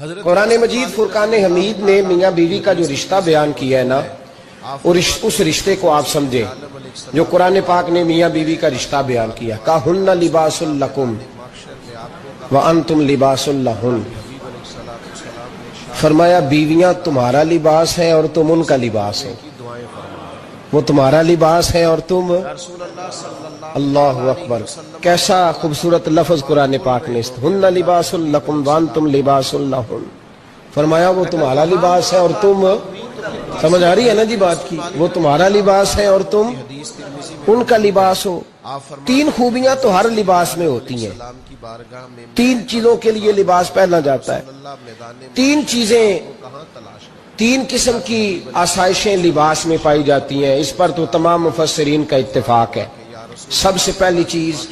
قرآن مجید فرقان حمید نے میاں بیوی کا جو رشتہ بیان کیا ہے نا، اس رشتے کو آپ سمجھیں جو قرآن پاک نے میاں بیوی کا رشتہ بیان کیا۔ کہن لباس لکم وانتم لباس لہن، فرمایا بیویاں تمہارا لباس ہیں اور تم ان کا لباس ہیں، وہ تمہارا لباس ہے اور تم، اللہ اکبر، کیسا خوبصورت لفظ قرآن پاک نے، ہن لباس لکم وانتم لباس لہن، فرمایا وہ تمہارا لباس ہے اور تم، سمجھ آ رہی ہے نا جی بات کی، وہ تمہارا لباس ہے اور تم ان کا لباس ہو۔ تین خوبیاں تو ہر لباس میں ہوتی ہیں، تین چیزوں کے لیے لباس پہنا جاتا ہے، تین چیزیں، تین قسم کی آسائشیں لباس میں پائی جاتی ہیں، اس پر تو تمام مفسرین کا اتفاق ہے۔ سب سے پہلی چیز،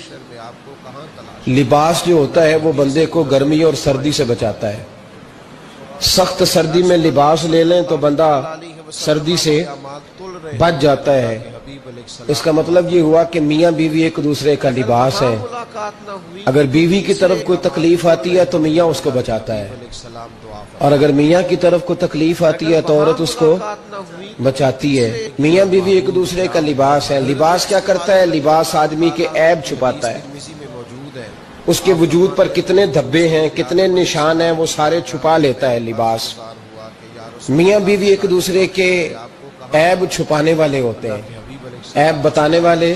لباس جو ہوتا ہے وہ بندے کو گرمی اور سردی سے بچاتا ہے۔ سخت سردی میں لباس لے لیں تو بندہ سردی سے بچ جاتا ہے۔ اس کا مطلب یہ ہوا کہ میاں بیوی ایک دوسرے کا لباس ہے، اگر بیوی کی طرف کوئی تکلیف آتی ہے تو میاں اس کو بچاتا ہے، اور اگر میاں کی طرف کوئی تکلیف آتی ہے تو عورت اس کو بچاتی ہے۔ میاں بیوی ایک دوسرے کا لباس ہے۔ لباس کیا کرتا ہے؟ لباس آدمی کے عیب چھپاتا ہے، اس کے وجود پر کتنے دھبے ہیں، کتنے نشان ہیں، وہ سارے چھپا لیتا ہے لباس۔ میاں بیوی ایک دوسرے کے عیب چھپانے والے ہوتے ہیں، عیب بتانے والے،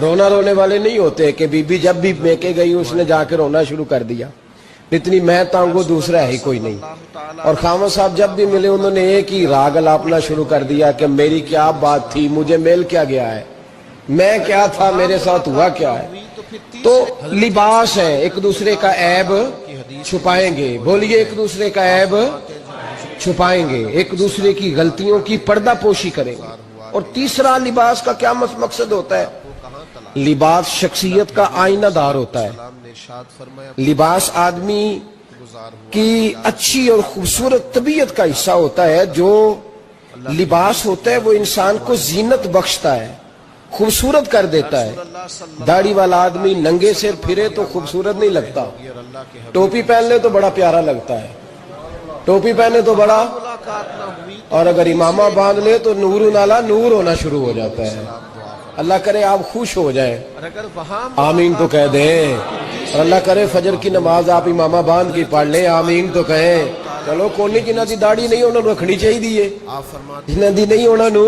رونا رونے والے نہیں ہوتے کہ بی بی جب بھی میکے گئی اس نے جا کے رونا شروع کر دیا، اتنی میں تانگو دوسرا ہے ہی کوئی نہیں۔ اور خامد صاحب جب بھی ملے انہوں نے ایک ہی راگ الاپنا شروع کر دیا کہ میری کیا بات تھی، مجھے مل کیا گیا ہے، میں کیا تھا، میرے ساتھ ہوا کیا ہے۔ تو لباس ہے، ایک دوسرے کا عیب چھپائیں گے، بولیے ایک دوسرے کا عیب چھپائیں گے، ایک دوسرے کی غلطیوں کی پردہ پوشی کریں گے۔ اور تیسرا لباس کا کیا مقصد ہوتا ہے؟ لباس شخصیت کا آئینہ دار ہوتا ہے۔ لباس آدمی کی اچھی اور خوبصورت طبیعت کا حصہ ہوتا ہے۔ جو لباس ہوتا ہے وہ انسان کو زینت بخشتا ہے، خوبصورت کر دیتا ہے۔ داڑھی والا آدمی ننگے سر پھرے تو خوبصورت نہیں لگتا، ٹوپی پہن لے تو بڑا پیارا لگتا ہے، ٹوپی پہنے تو بڑا، اور اگر امامہ باندھ لے تو نور نالا نور ہونا شروع ہو جاتا ہے۔ اللہ کرے آپ خوش ہو جائیں، آمین تو کہہ دیں، اور اللہ کرے فجر کی نماز آپ امامہ باندھ کی پڑھ لیں، آمین تو کہیں۔ چلو کونی جنہ دی داڑھی نہیں ہونا رکھنی چاہیے دیئے، جنہ دی نہیں ہونا نو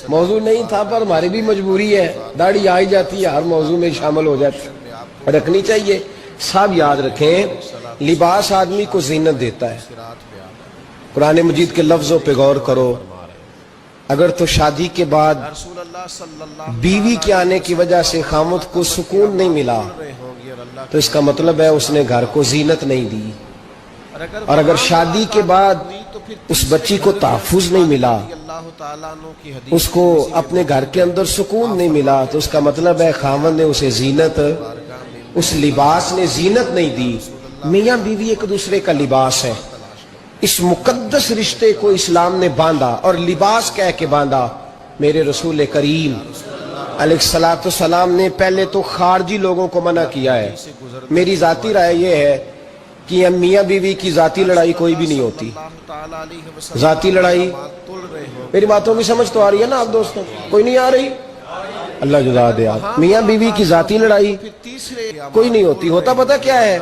موضوع نہیں تھا، پر ہماری بھی مجبوری ہے، داڑھی آئی جاتی ہے، ہر موضوع میں شامل ہو جاتی ہے، رکھنی چاہیے۔ سب یاد رکھیں لباس آدمی کو زینت دیتا ہے۔ قرآن مجید کے لفظوں پہ غور کرو، اگر تو شادی کے بعد بیوی کے آنے کی وجہ سے خامد کو سکون نہیں ملا تو اس کا مطلب ہے اس نے گھر کو زینت نہیں دی، اور اگر شادی کے بعد اس بچی کو تحفظ نہیں ملا، اس کو اپنے گھر کے اندر سکون نہیں ملا تو اس کا مطلب ہے خامد نے اسے زینت، اس لباس نے زینت نہیں دی۔ میاں بیوی ایک دوسرے کا لباس ہے، اس مقدس رشتے کو اسلام نے باندھا اور لباس کہہ کے باندھا۔ میرے رسول کریم علیہ السلام نے پہلے تو خارجی لوگوں کو منع کیا ہے۔ میری ذاتی رائے یہ ہے کہ میاں بیوی کی ذاتی لڑائی کوئی بھی نہیں ہوتی، ذاتی لڑائی، میری باتوں کی سمجھ تو آ رہی ہے نا آپ دوستوں؟ کوئی نہیں آ رہی؟ اللہ جزا دے آپ۔ میاں بیوی کی ذاتی لڑائی کوئی نہیں ہوتی، ہوتا پتہ کیا ہے؟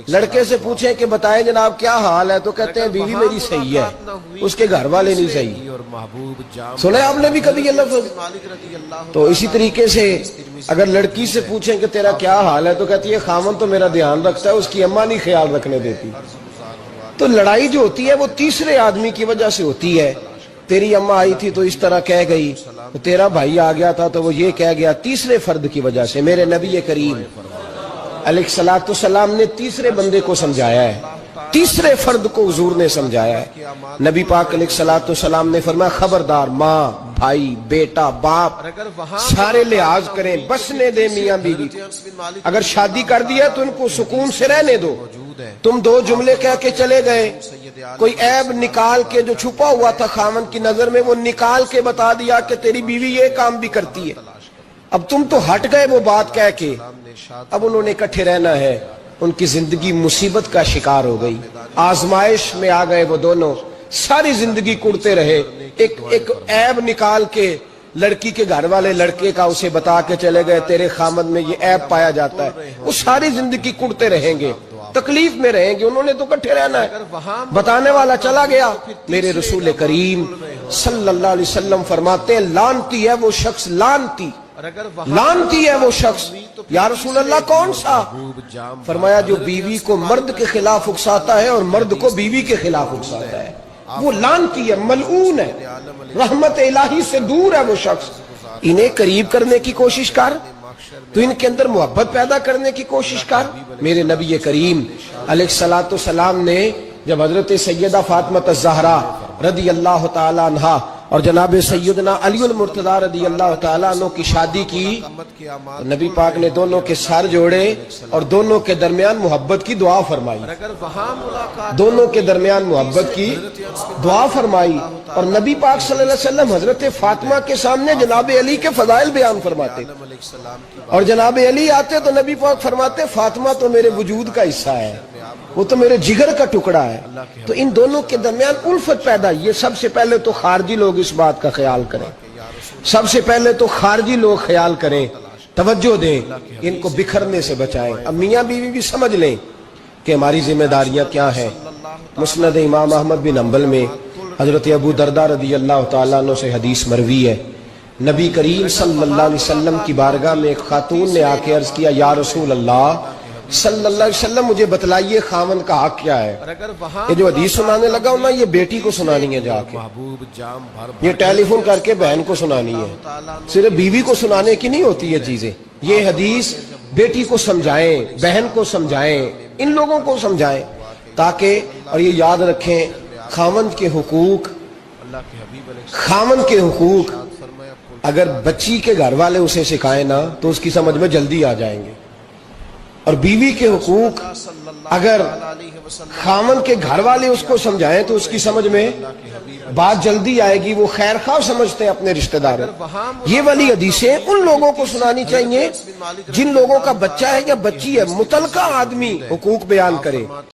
لڑکے سے پوچھیں کہ بتائیں جناب کیا حال ہے تو کہتے ہیں بیوی میری صحیح ہے، اس کے گھر والے نہیں صحیح۔ سنے آپ نے بھی کبھی یہ لفظ؟ تو اسی طریقے سے اگر لڑکی سے پوچھیں کہ تیرا کیا حال ہے تو کہتی ہے خامن تو میرا دھیان رکھتا ہے، اس کی اماں نہیں خیال رکھنے دیتی۔ تو لڑائی جو ہوتی ہے وہ تیسرے آدمی کی وجہ سے ہوتی ہے۔ تیری اماں آئی تھی تو اس طرح کہہ گئی، تیرا بھائی آ گیا تھا تو وہ یہ کہہ گیا، تیسرے فرد کی وجہ سے۔ میرے نبی کریم علیہ السلام نے تیسرے بندے کو سمجھایا ہے، تیسرے فرد کو حضور نے سمجھایا ہے۔ نبی پاک علیہ السلام نے فرمایا خبردار، ماں، بھائی، بیٹا، باپ سارے لحاظ کریں، بسنے دیں میاں بیوی کو۔ اگر شادی کر دیا تو ان کو سکون سے رہنے دو۔ تم دو جملے کہہ کے چلے گئے، کوئی عیب نکال کے جو چھپا ہوا تھا خامن کی نظر میں وہ نکال کے بتا دیا کہ تیری بیوی یہ کام بھی کرتی ہے، اب تم تو ہٹ گئے وہ بات کہہ کے، اب انہوں نے اکٹھے رہنا ہے۔ ان کی زندگی مصیبت کا شکار ہو گئی، آزمائش میں آ گئے وہ دونوں، ساری زندگی کڑتے رہے، ایک عیب نکال کے لڑکی کے گھر والے لڑکے کا اسے بتا کے چلے گئے تیرے خامد میں یہ عیب پایا جاتا ہے، وہ ساری زندگی کڑتے رہیں گے، تکلیف میں رہیں گے، انہوں نے تو کٹھے رہنا ہے۔ بتانے والا چلا گیا، میرے رسول کریم صلی اللہ علیہ وسلم فرماتے ہیں لعنتی ہے وہ شخص، لعنتی ہے وہ شخص۔ یا رسول اللہ کون سا؟ فرمایا جو بیوی کو مرد کے خلاف اکساتا ہے اور مرد کو بیوی کے خلاف اکساتا ہے، وہ لعنتی ہے، ملعون ہے، رحمت الہی سے دور ہے وہ شخص۔ انہیں قریب کرنے کی کوشش کر، تو ان کے اندر محبت پیدا کرنے کی کوشش کر۔ میرے نبی کریم علیہ الصلوۃ والسلام نے جب حضرت سیدہ فاطمہ الزہرا رضی اللہ تعالی عنہا اور جناب سیدنا علی المرتضی رضی اللہ تعالیٰ عنہ کی شادی کی، نبی پاک نے دونوں کے سر جوڑے اور دونوں کے درمیان محبت کی دعا فرمائی، دونوں کے درمیان محبت کی دعا فرمائی، اور نبی پاک صلی اللہ علیہ وسلم حضرت فاطمہ کے سامنے جناب علی کے فضائل بیان فرماتے، اور جناب علی آتے تو نبی پاک فرماتے فاطمہ تو میرے وجود کا حصہ ہے، وہ تو میرے جگر کا ٹکڑا ہے۔ تو ان دونوں کے درمیان الفت پیدا، یہ سب سے پہلے تو خارجی لوگ اس بات کا خیال کریں، سب سے پہلے تو خارجی لوگ خیال کریں، توجہ دیں، ان کو بکھرنے سے بچائیں۔ اب میاں بیوی بھی سمجھ لیں کہ ہماری ذمہ داریاں کیا ہیں۔ مسند امام احمد بن حنبل میں حضرت ابو درداء رضی اللہ تعالیٰ عنہ سے حدیث مروی ہے، نبی کریم صلی اللہ علیہ وسلم کی بارگاہ میں ایک خاتون نے آ کے عرض کیا یا رسول اللہ صلی اللہ علیہ وسلم مجھے بتلائیے خاوند کا حق کیا ہے۔ یہ جو حدیث سنانے لگا ہوں نا، یہ بیٹی کو سنانی ہے، جا کے یہ ٹیلی فون کر کے بہن کو سنانی ہے، صرف بیوی کو سنانے کی نہیں ہوتی یہ چیزیں۔ یہ حدیث بیٹی کو سمجھائیں، بہن کو سمجھائیں، ان لوگوں کو سمجھائیں، تاکہ اور یہ یاد رکھیں خاوند کے حقوق، خاوند کے حقوق اگر بچی کے گھر والے اسے سکھائیں نا تو اس کی سمجھ میں جلدی آ جائیں گے، اور بیوی کے حقوق اگر خاوند کے گھر والے اس کو سمجھائیں تو اس کی سمجھ میں بات جلدی آئے گی، وہ خیر خواہ سمجھتے ہیں اپنے رشتہ داروں۔ یہ والی حدیثیں ان لوگوں کو سنانی چاہیے جن لوگوں کا بچہ ہے یا بچی ہے، متعلقہ آدمی حقوق بیان کرے۔